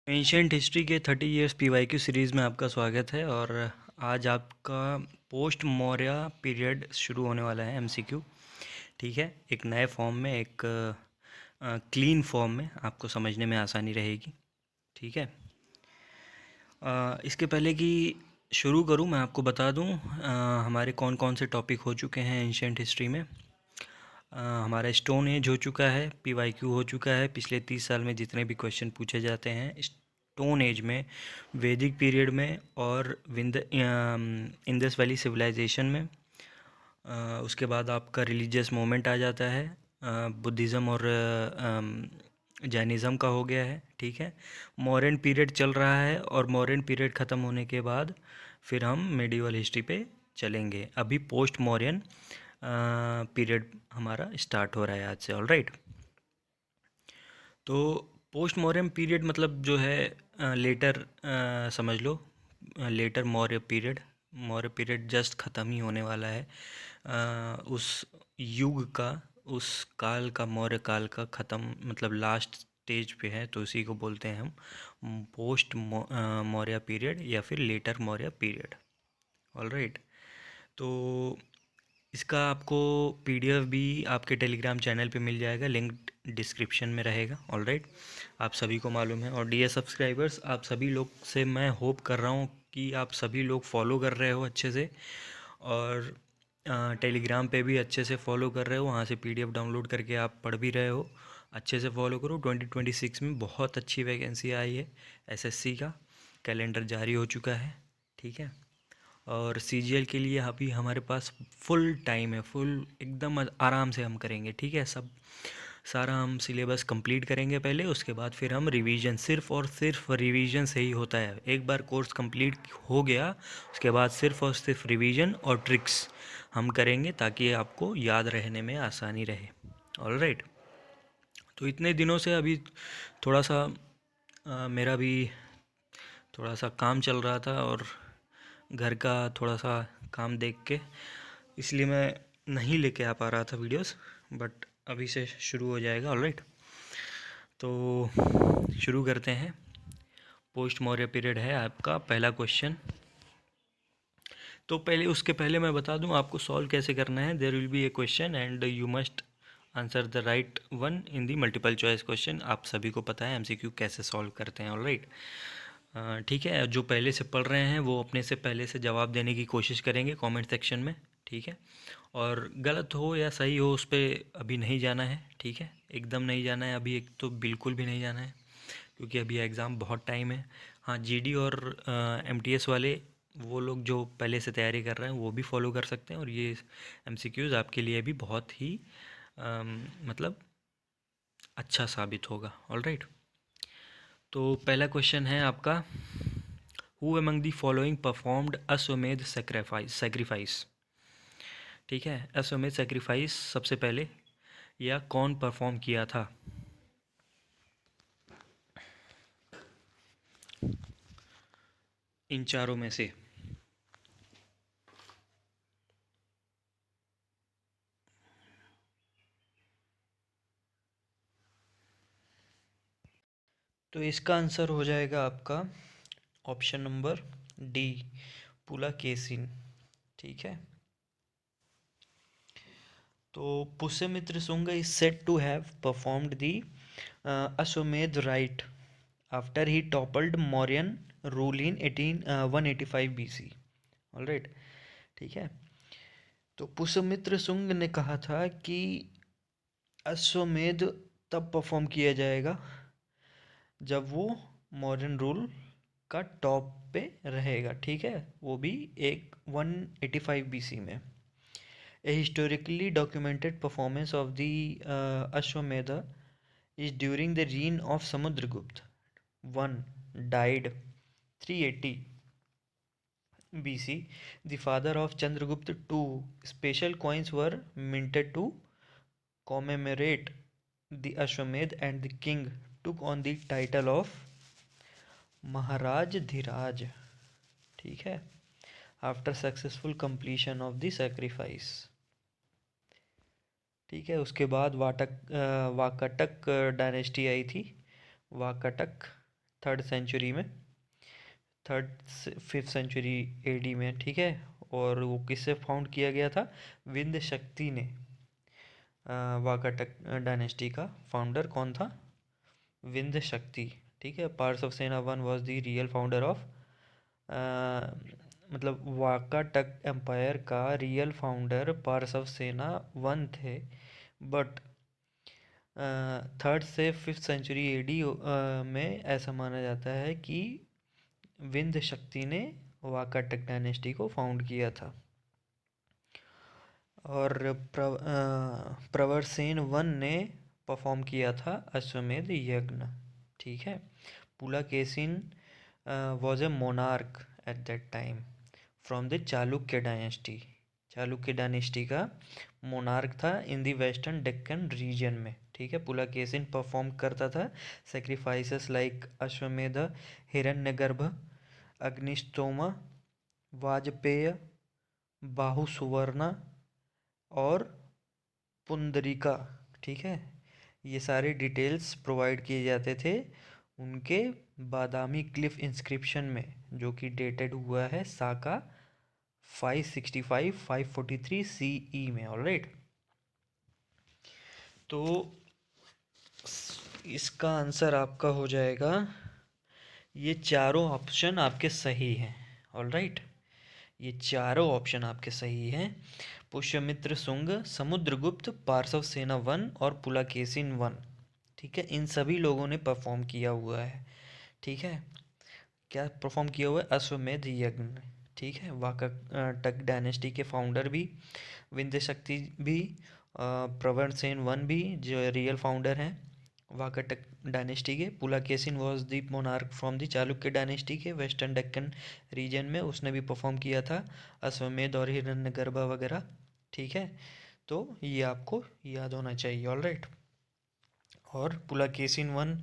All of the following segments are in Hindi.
एंशियंट हिस्ट्री के 30 इयर्स पीवाईक्यू सीरीज़ में आपका स्वागत है। और आज आपका पोस्ट मौर्य पीरियड शुरू होने वाला है, एमसीक्यू। ठीक है, एक नए फॉर्म में, एक क्लीन फॉर्म में, आपको समझने में आसानी रहेगी। ठीक है। इसके पहले कि शुरू करूं, मैं आपको बता दूं हमारे कौन कौन से टॉपिक हो चुके हैं एंशियंट हिस्ट्री में। हमारा स्टोन एज हो चुका है, पीवाईक्यू हो चुका है। पिछले 30 साल में जितने भी क्वेश्चन पूछे जाते हैं स्टोन एज में, वैदिक पीरियड में और इंडस वैली सिविलाइजेशन में। उसके बाद आपका रिलीजियस मूवमेंट आ जाता है, बुद्धिज़्म और जैनिज़्म का हो गया है। ठीक है। मॉडर्न पीरियड चल रहा है और मॉडर्न पीरियड ख़त्म होने के बाद फिर हम मेडिवल हिस्ट्री पे चलेंगे। अभी पोस्ट मॉडर्न पीरियड हमारा स्टार्ट हो रहा है आज से। All right. तो पोस्ट मॉडर्न पीरियड मतलब जो है लेटर, समझ लो, लेटर मौर्य पीरियड जस्ट ख़त्म ही होने वाला है। उस युग का, उस काल का, मौर्य काल का ख़त्म, मतलब लास्ट स्टेज पे है, तो उसी को बोलते हैं हम पोस्ट मौर्य पीरियड या फिर later Maurya period. All right. तो इसका आपको पीडीएफ भी आपके टेलीग्राम चैनल पे मिल जाएगा, लिंक डिस्क्रिप्शन में रहेगा। All right. आप सभी को मालूम है। और डियर सब्सक्राइबर्स, आप सभी लोग से मैं होप कर रहा हूँ कि आप सभी लोग फॉलो कर रहे हो अच्छे से, और टेलीग्राम पे भी अच्छे से फॉलो कर रहे हो। वहाँ से पीडीएफ डाउनलोड करके आप पढ़ भी रहे हो। अच्छे से फॉलो करो। 2026 में बहुत अच्छी वैकेंसी आई है एसएससी का। कैलेंडर जारी हो चुका है। ठीक है। और सीजीएल के लिए अभी हमारे पास फुल टाइम है, फुल एकदम आराम से हम करेंगे। ठीक है। सब सारा हम सिलेबस कंप्लीट करेंगे पहले, उसके बाद फिर हम रिवीजन, सिर्फ और सिर्फ रिवीजन से ही होता है। एक बार कोर्स कंप्लीट हो गया, उसके बाद सिर्फ और सिर्फ रिवीजन और ट्रिक्स हम करेंगे ताकि आपको याद रहने में आसानी रहे। All right. तो इतने दिनों से अभी थोड़ा सा मेरा भी थोड़ा सा काम चल रहा था, और घर का थोड़ा सा काम देख के, इसलिए मैं नहीं लेके आ पा रहा था वीडियोस। बट अभी से शुरू हो जाएगा। ऑलराइट। तो शुरू करते हैं। पोस्ट मौर्य पीरियड है आपका पहला क्वेश्चन। तो पहले, उसके पहले मैं बता दूं आपको सॉल्व कैसे करना है। There will be a question and you must answer the right one in the multiple choice question. आप सभी को पता है एमसीक्यू कैसे सॉल्व करते हैं। ऑलराइट। ठीक है। जो पहले से पढ़ रहे हैं वो अपने से पहले से जवाब देने की कोशिश करेंगे कमेंट सेक्शन में। ठीक है। और गलत हो या सही हो उस पर अभी नहीं जाना है। ठीक है। एकदम नहीं जाना है अभी, एक तो बिल्कुल भी नहीं जाना है, क्योंकि अभी एग्ज़ाम बहुत टाइम है। हाँ, जीडी और एमटीएस वाले, वो लोग जो पहले से तैयारी कर रहे हैं वो भी फॉलो कर सकते हैं, और ये एमसीक्यूज़ आपके लिए भी बहुत ही मतलब अच्छा साबित होगा। All right. तो पहला क्वेश्चन है आपका, who among the following performed अश्वमेध सेक्रीफाइस। ठीक है। अश्वमेध सेक्रीफाइस सबसे पहले या कौन परफॉर्म किया था? इन चारों में से। तो इसका आंसर हो जाएगा आपका ऑप्शन नंबर डी, पुलाकेशिन। ठीक है। तो Pushyamitra Shunga is said to have performed the Ashvamedha right after he toppled Mauryan rule in 185 BC। Alright. ठीक है। तो पुष्यमित्र शुंग ने कहा था कि अश्वमेध तब परफॉर्म किया जाएगा जब वो मॉडर्न रूल का टॉप पे रहेगा। ठीक है। वो भी एक 185 BC में। A historically documented performance of the Ashwamedha is during the reign of Samudragupta I, died 380 BC, the father of Chandragupta II. Special coins were minted to commemorate the Ashwamedh, and the king took on the title of Maharaj Dhiraj. ठीक है। After successful completion of the sacrifice. ठीक है। उसके बाद वाकटक डायनेस्टी आई थी। वाकटक थर्ड सेंचुरी में, थर्ड फिफ्थ सेंचुरी एडी में, ठीक है। और वो किससे फाउंड किया गया था? विंध्य शक्ति ने। वाकाटक डायनेस्टी का फाउंडर कौन था? विंध्य शक्ति, ठीक है। पार्स ऑफ सेना one was the real founder of, मतलब वाकाटक एम्पायर का रियल फाउंडर पार्स ऑफ सेना वन थे। बट थर्ड से फिफ्थ सेंचुरी एडी में ऐसा माना जाता है कि विंध्य शक्ति ने वाकाटक डायनेस्टी को फाउंड किया था। और प्रवरसेन वन ने परफॉर्म किया था अश्वमेध यज्ञ, ठीक है। Pulakeshin was a monarch at that time from the Chalukya dynasty. Chalukya dynasty का मोनार्क था in the western Deccan region में, ठीक है। पुलाकेशिन परफॉर्म करता था सेक्रीफाइसेस लाइक अश्वमेध, हिरण्यगर्भ, अग्निस्तोम, वाजपेय, बाहुसुवर्णा और पुंडरीका, ठीक है। ये सारे डिटेल्स प्रोवाइड किए जाते थे उनके बादामी क्लिफ इंस्क्रिप्शन में, जो कि डेटेड हुआ है साका 565-543 CE में। ऑलराइट, तो इसका आंसर आपका हो जाएगा, ये चारों ऑप्शन आपके सही हैं। ऑलराइट, ये चारों ऑप्शन आपके सही हैं। पुष्यमित्र शुंग, समुद्रगुप्त, पार्श्व सेना वन और पुलाकेशिन वन, ठीक है। इन सभी लोगों ने परफॉर्म किया हुआ है, ठीक है। क्या परफॉर्म किया हुआ है? अश्वमेध यज्ञ, ठीक है। वाकाटक डायनेस्टी के फाउंडर भी, विंध्य शक्ति भी, प्रवरसेन वन भी जो रियल फाउंडर हैं वाकाटक डायनेस्टी के। Pulakeshin was the monarch from the Chalukya dynasty के वेस्टर्न डेक्कन रीजन में, उसने भी परफॉर्म किया था अश्वमेध और हिरण्यगर्भा वगैरह, ठीक है। तो ये आपको याद होना चाहिए। ऑलराइट, और पुलाकेशिन वन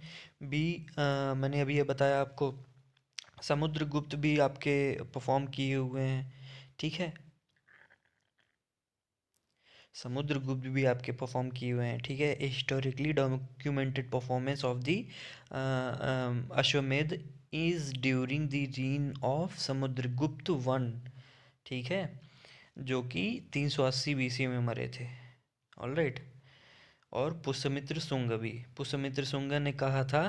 भी मैंने अभी ये बताया आपको, समुद्रगुप्त भी आपके परफॉर्म किए हुए हैं, ठीक है। समुद्रगुप्त भी आपके परफॉर्म किए हुए हैं, ठीक है। Historically documented performance of the Ashvamedha is during the reign of Samudragupta one, ठीक है, जो कि 380 BC में मरे थे। ऑलराइट, और पुष्यमित्र शुंग भी, पुष्यमित्र शुंग ने कहा था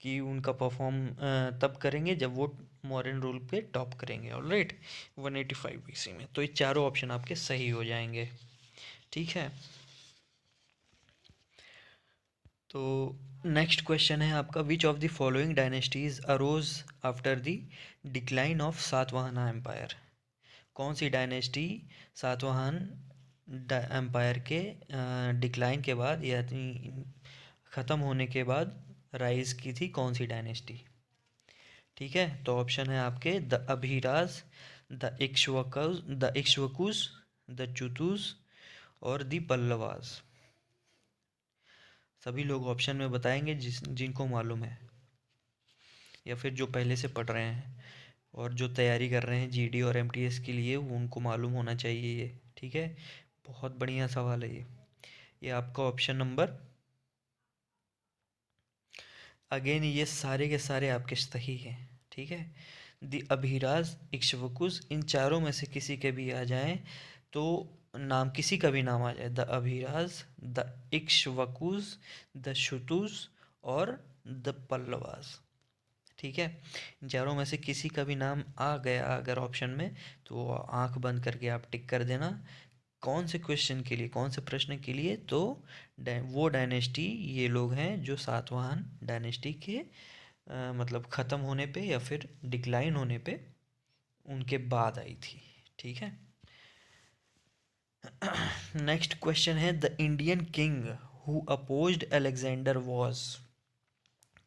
कि उनका परफॉर्म तब करेंगे जब वो मौर्यन रूल पे टॉप करेंगे। ऑलराइट, 185 BC में। तो ये चारों ऑप्शन आपके सही हो जाएंगे, ठीक है। तो नेक्स्ट क्वेश्चन है आपका, which of the following dynasties arose after the decline of Satavahana empire? कौन सी डायनेस्टी सातवाहन एम्पायर के डिक्लाइन के बाद, यानी ख़त्म होने के बाद राइज की थी? कौन सी डायनेस्टी, ठीक है। तो ऑप्शन है आपके द अभिराज, द इक्ष्वाकुस, द चुतुस और द पल्लवास। सभी लोग ऑप्शन में बताएंगे जिनको मालूम है, या फिर जो पहले से पढ़ रहे हैं और जो तैयारी कर रहे हैं जीडी और एमटीएस के लिए, वो उनको मालूम होना चाहिए ये, ठीक है। बहुत बढ़िया सवाल है ये आपका ऑप्शन नंबर, अगेन ये सारे के सारे आपके सही हैं, ठीक है। द अभिराज, इक्ष्वाकुस, इन चारों में से किसी के भी आ जाएं तो, नाम किसी का भी नाम आ जाए, द अभिराज, द इक्ष्वाकुस, द शुतुस और द पल्लवास, ठीक है। इन चारों में से किसी का भी नाम आ गया अगर ऑप्शन में, तो आंख बंद करके आप टिक कर देना। कौन से क्वेश्चन के लिए, कौन से प्रश्न के लिए? तो वो डायनेस्टी, ये लोग हैं जो सातवाहन डायनेस्टी के मतलब ख़त्म होने पे या फिर डिक्लाइन होने पे उनके बाद आई थी, ठीक है। नेक्स्ट क्वेश्चन है, the Indian king who opposed Alexander was?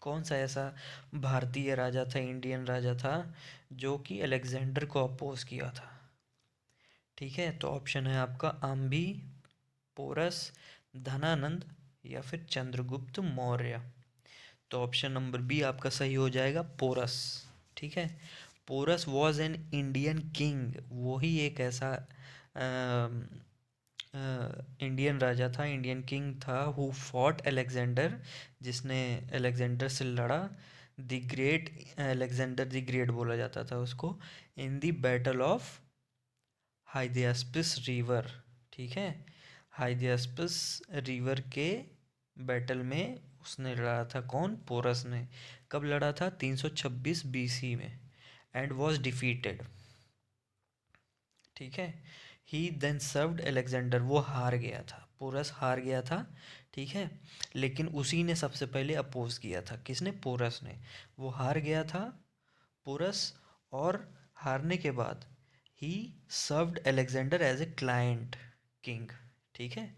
कौन सा ऐसा भारतीय राजा था, इंडियन राजा था, जो कि अलेक्जेंडर को अपोज किया था? ठीक है, तो ऑप्शन है आपका आम्भी, पोरस, धनानंद या फिर चंद्रगुप्त मौर्य। तो ऑप्शन नंबर बी आपका सही हो जाएगा, पोरस, ठीक है। Porus was an Indian king, वो ही एक ऐसा इंडियन राजा था, इंडियन किंग था, हु फॉट अलेक्जेंडर, जिसने अलेक्जेंडर से लड़ा, the great, Alexander the great बोला जाता था उसको, in the battle of Hydaspes river. ठीक है, हाइडियास्पिस रिवर के बैटल में उसने लड़ा था, कौन? पोरस ने। कब लड़ा था? 326 बीसी में, एंड वॉज डिफीटेड। ठीक है, ही देन सर्व्ड अलेक्जेंडर, वो हार गया था, पोरस हार गया था। ठीक है, लेकिन उसी ने सबसे पहले अपोज किया था, किसने? पोरस ने। वो हार गया था पोरस, और हारने के बाद ही served Alexander as a client king. ठीक है,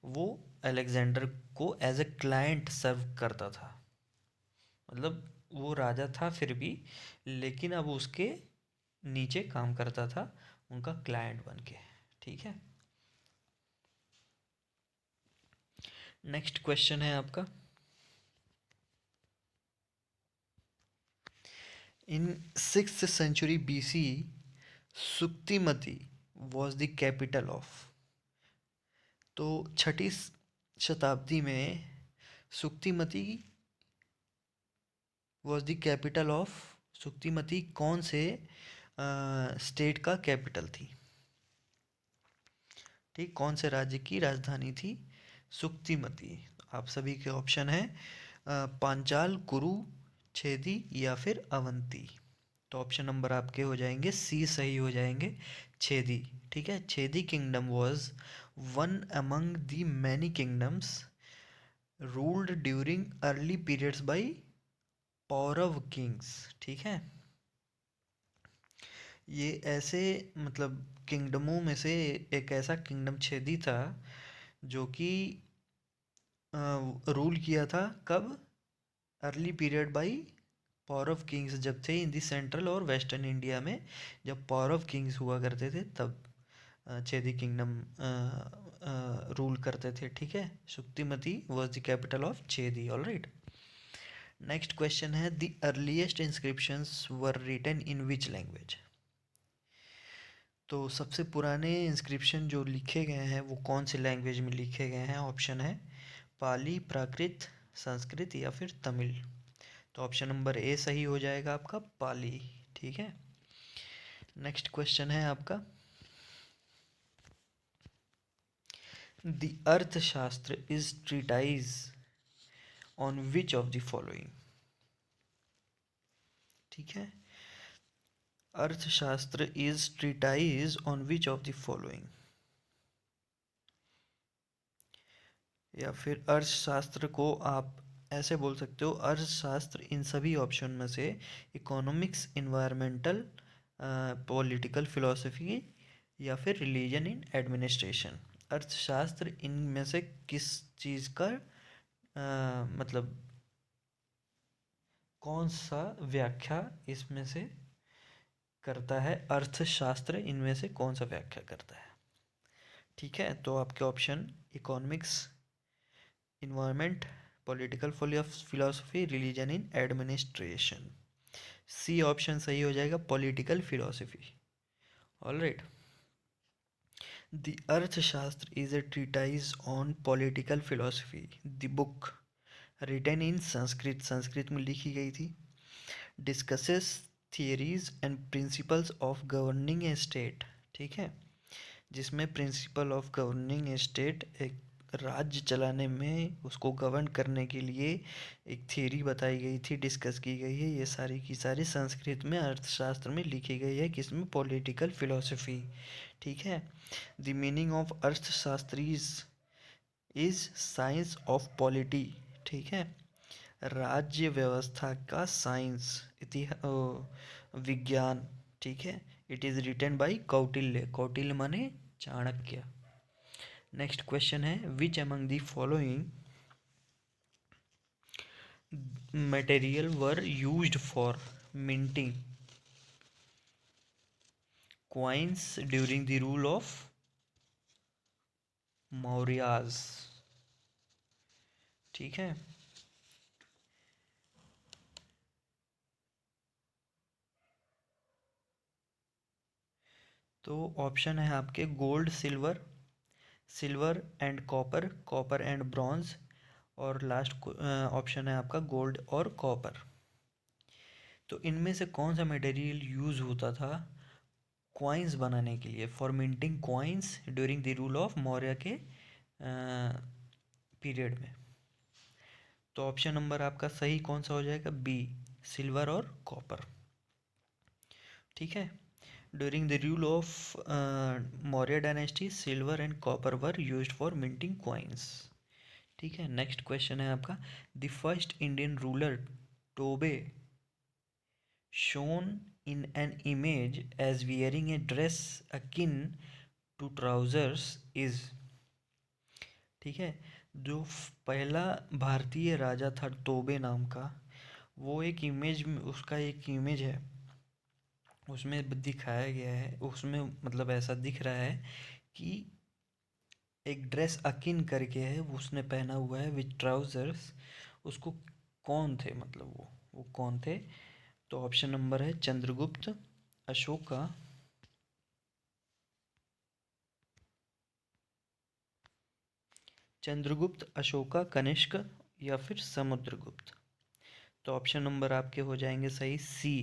वो अलेक्जेंडर को एज ए क्लाइंट सर्व करता था, मतलब वो राजा था फिर भी, लेकिन अब उसके नीचे काम करता था, उनका क्लाइंट बन के। ठीक है, नेक्स्ट क्वेश्चन है आपका। इन 6th century BC, Suktimati was the capital of. तो छठी शताब्दी में Suktimati was the capital of, Suktimati कौन से स्टेट का कैपिटल थी? ठीक, कौन से राज्य की राजधानी थी सुक्तिमती? आप सभी के ऑप्शन हैं पांचाल, कुरु, छेदी या फिर अवंती। तो ऑप्शन नंबर आपके हो जाएंगे सी, सही हो जाएंगे, छेदी। ठीक है, Chedi kingdom was one among the many kingdoms ruled during early periods by Paurava kings. ठीक है, ये ऐसे मतलब किंगडमों में से एक ऐसा किंगडम छेदी था जो कि रूल किया था कब? Early period by Paurava Kings, जब थे इन दी सेंट्रल और वेस्टर्न इंडिया में, जब पौरव किंग्स हुआ करते थे तब छेदी किंगडम रूल करते थे। ठीक है, Suktimati was the capital of Chedi. All right, next question है, the earliest inscriptions were written in which language. तो सबसे पुराने इंस्क्रिप्शन जो लिखे गए हैं वो कौन सी लैंग्वेज में लिखे गए हैं? ऑप्शन है पाली, प्राकृत, संस्कृत या फिर तमिल। तो ऑप्शन नंबर ए सही हो जाएगा आपका, पाली। ठीक है, नेक्स्ट क्वेश्चन है आपका, the Arthashastra is treatise on which of the following. ठीक है, अर्थशास्त्र is treatise on which of the following, या फिर अर्थशास्त्र को आप ऐसे बोल सकते हो, अर्थशास्त्र इन सभी ऑप्शन में से इकोनॉमिक्स, इन्वायरमेंटल, पॉलिटिकल फिलॉसफी या फिर रिलीजन इन एडमिनिस्ट्रेशन। अर्थशास्त्र इनमें से किस चीज़ का मतलब कौन सा व्याख्या इसमें से करता है? अर्थशास्त्र इनमें से कौन सा व्याख्या करता है? ठीक है, तो आपके option economics, environment, political philosophy, religion in administration. C option सही हो जाएगा, political philosophy. All right, the Arthashastra is a treatise on political philosophy, the book written in Sanskrit, Sanskrit में लिखी गई थी, discusses theories and principles of governing a state. ठीक है, जिसमें प्रिंसिपल ऑफ गवर्निंग स्टेट, एक राज्य चलाने में उसको गवर्न करने के लिए एक थियरी बताई गई थी, डिस्कस की गई है, ये सारी की सारी संस्कृत में अर्थशास्त्र में लिखी गई है, किसमें? Political philosophy. ठीक है, द मीनिंग ऑफ अर्थशास्त्री इज साइंस ऑफ पॉलिटी। ठीक है, राज्य व्यवस्था का साइंस, विज्ञान। ठीक है, it is written by Kautilya, Kautilya माने चाणक्य। नेक्स्ट क्वेश्चन है, which among the following material were used for minting coins during the rule of Mauryas. ठीक है, तो ऑप्शन है आपके gold, silver, silver and copper, copper and bronze, और लास्ट ऑप्शन है आपका गोल्ड और कॉपर। तो इनमें से कौन सा मटेरियल यूज़ होता था कॉइन्स बनाने के लिए, for minting coins during the rule of Maurya के पीरियड में? तो ऑप्शन नंबर आपका सही कौन सा हो जाएगा? बी, सिल्वर और कॉपर। ठीक है, during the rule of Maurya dynasty silver and copper were used for minting coins. ठीक है, नेक्स्ट क्वेश्चन है आपका, the first Indian ruler to be shown in an image as wearing a dress akin to trousers is। ठीक है, जो पहला भारतीय राजा था तोबे नाम का, वो एक इमेज में, उसका एक इमेज है, उसमें दिखाया गया है, उसमें मतलब ऐसा दिख रहा है कि एक ड्रेस अकिन करके है, वो उसने पहना हुआ है विथ ट्राउजर्स। उसको कौन थे, मतलब वो कौन थे? तो ऑप्शन नंबर है चंद्रगुप्त, अशोका, चंद्रगुप्त, अशोका, कनिष्क या फिर समुद्रगुप्त। तो ऑप्शन नंबर आपके हो जाएंगे सही, सी,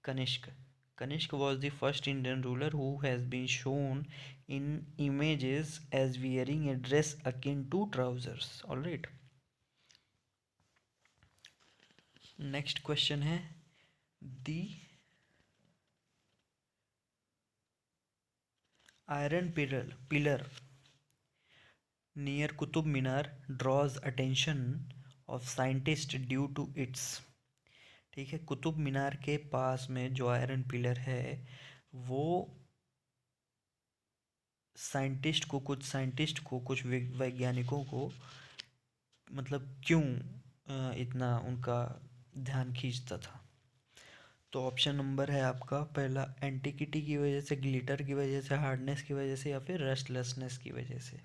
Kanishka. Kanishka was the first Indian ruler who has been shown in images as wearing a dress akin to trousers. All right. Next question है, the iron pillar near Qutub Minar draws attention of scientists due to its। ठीक है, कुतुब मीनार के पास में जो आयरन पिलर है, वो कुछ साइंटिस्ट को, कुछ वैज्ञानिकों को, मतलब क्यों इतना उनका ध्यान खींचता था? तो ऑप्शन नंबर है आपका पहला, एंटिकिटी की वजह से, ग्लिटर की वजह से, हार्डनेस की वजह से, या फिर रस्टलेसनेस की वजह से।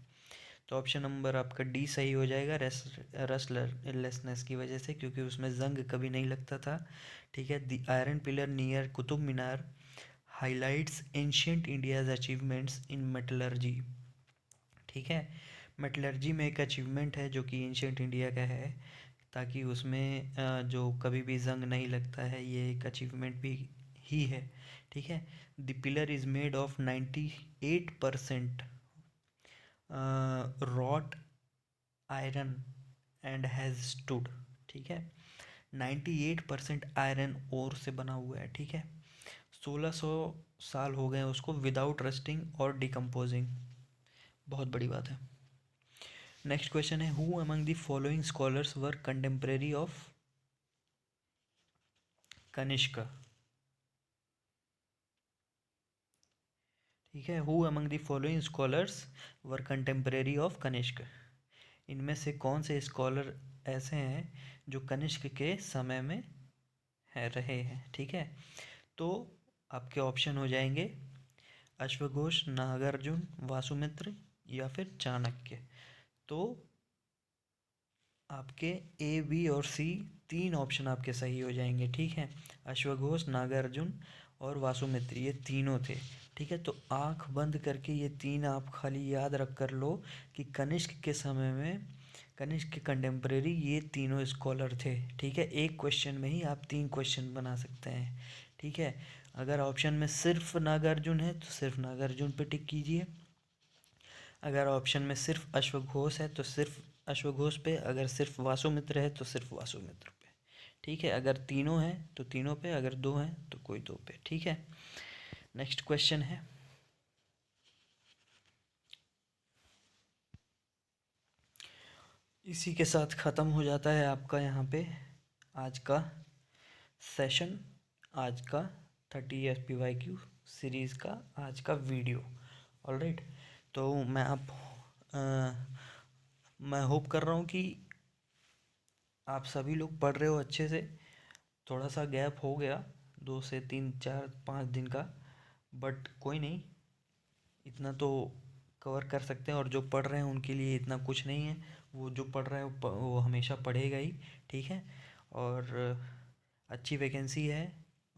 तो ऑप्शन नंबर आपका डी सही हो जाएगा, रस्टलेसनेस की वजह से, क्योंकि उसमें जंग कभी नहीं लगता था। ठीक है, the iron pillar near Qutub Minar highlights ancient India's achievements in metallurgy. ठीक है, मेटलर्जी में एक अचीवमेंट है जो कि एंशियंट इंडिया का है, ताकि उसमें जो कभी भी जंग नहीं लगता है, ये एक अचीवमेंट भी ही है। ठीक है, the pillar is made of 98% wrought iron and has stood. ठीक है, 98% आयरन ओर से बना हुआ है। ठीक है, 1600 साल हो गए उसको विदाउट रस्टिंग और डिकम्पोजिंग, बहुत बड़ी बात है। नेक्स्ट क्वेश्चन है, who among the following scholars were contemporary of Kanishka. ठीक है, who among the following scholars were contemporary of Kanishka. इनमें से कौन से स्कॉलर ऐसे हैं जो कनिष्क के समय में रहे हैं? ठीक है, तो आपके ऑप्शन हो जाएंगे अश्वघोष, नागार्जुन, वासुमित्र या फिर चाणक्य। तो आपके ए, बी और सी, तीन ऑप्शन आपके सही हो जाएंगे। ठीक है, अश्वघोष, नागार्जुन और वासुमित्र, ये तीनों थे। ठीक है, तो आंख बंद करके ये तीन आप खाली याद रख कर लो कि कनिष्क के समय में, कनिष्क के कंटेम्प्रेरी ये तीनों स्कॉलर थे। ठीक है, एक क्वेश्चन में ही आप तीन क्वेश्चन बना सकते हैं। ठीक है, अगर ऑप्शन में सिर्फ नागार्जुन है तो सिर्फ नागार्जुन पे टिक कीजिए, अगर ऑप्शन में सिर्फ अश्वघोष है तो सिर्फ अश्वघोष पे, अगर सिर्फ वासुमित्र है तो सिर्फ वासुमित्र पे। ठीक है, अगर तीनों हैं तो तीनों पे, अगर दो हैं तो कोई दो पे। ठीक है, नेक्स्ट क्वेश्चन है, इसी के साथ ख़त्म हो जाता है आपका यहाँ पे आज का सेशन, आज का 30 FPYQ सीरीज़ का आज का वीडियो। ऑलराइट, तो मैं होप कर रहा हूँ कि आप सभी लोग पढ़ रहे हो अच्छे से। थोड़ा सा गैप हो गया, 2 से 3 4 5 दिन का, बट कोई नहीं, इतना तो कवर कर सकते हैं। और जो पढ़ रहे हैं उनके लिए इतना कुछ नहीं है, वो जो पढ़ रहा है वो हमेशा पढ़ेगा ही। ठीक है, और अच्छी वैकेंसी है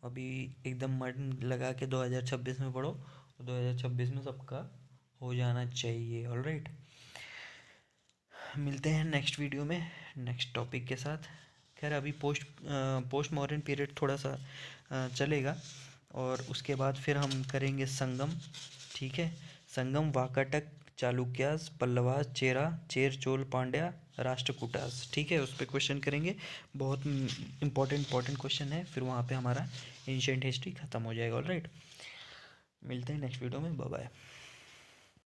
अभी, एकदम मन लगा के 2026 में पढ़ो, 2026 में सबका हो जाना चाहिए। ऑलराइट, मिलते हैं नेक्स्ट वीडियो में नेक्स्ट टॉपिक के साथ। खैर अभी पोस्ट मॉडर्न पीरियड थोड़ा सा चलेगा, और उसके बाद फिर हम करेंगे संगम। ठीक है, संगम, वाकाटक, चालुक्यास, पल्लवास, चेरा, चेर, चोल, पांड्या, राष्ट्रकूटास। ठीक है, उस पर क्वेश्चन करेंगे। बहुत इंपॉर्टेंट क्वेश्चन है। फिर वहाँ पे हमारा एंशियंट हिस्ट्री ख़त्म हो जाएगा। ऑलराइट, मिलते हैं नेक्स्ट वीडियो में। Bye bye.